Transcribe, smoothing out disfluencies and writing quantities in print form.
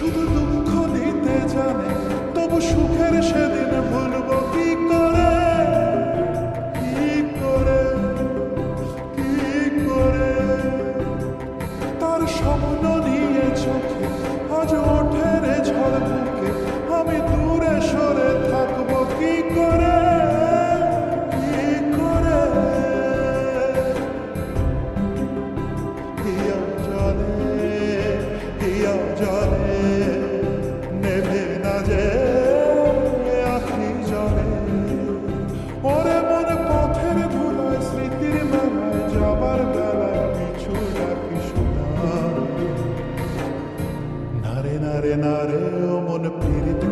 শুধু দুঃখ দিতে জানে, তবু সুখের সেদিন ভুলবো কি করে, কি করে, কি করে। তার স্বপ্ন নিয়ে চোখে আজ ওঠে রে ঝড় বুকে, আমি দূরে সরে থাকবো কি করে, কি করে। হিয়া জলে, হিয়া জলে, নেভে না যে আখি জলে। ওরে মনে পথের ধুলায় স্মৃতির মেলায় যাবার বেলায় পিছু ডাকি শোনা। নারে নারে নারে ও মন পীড়িত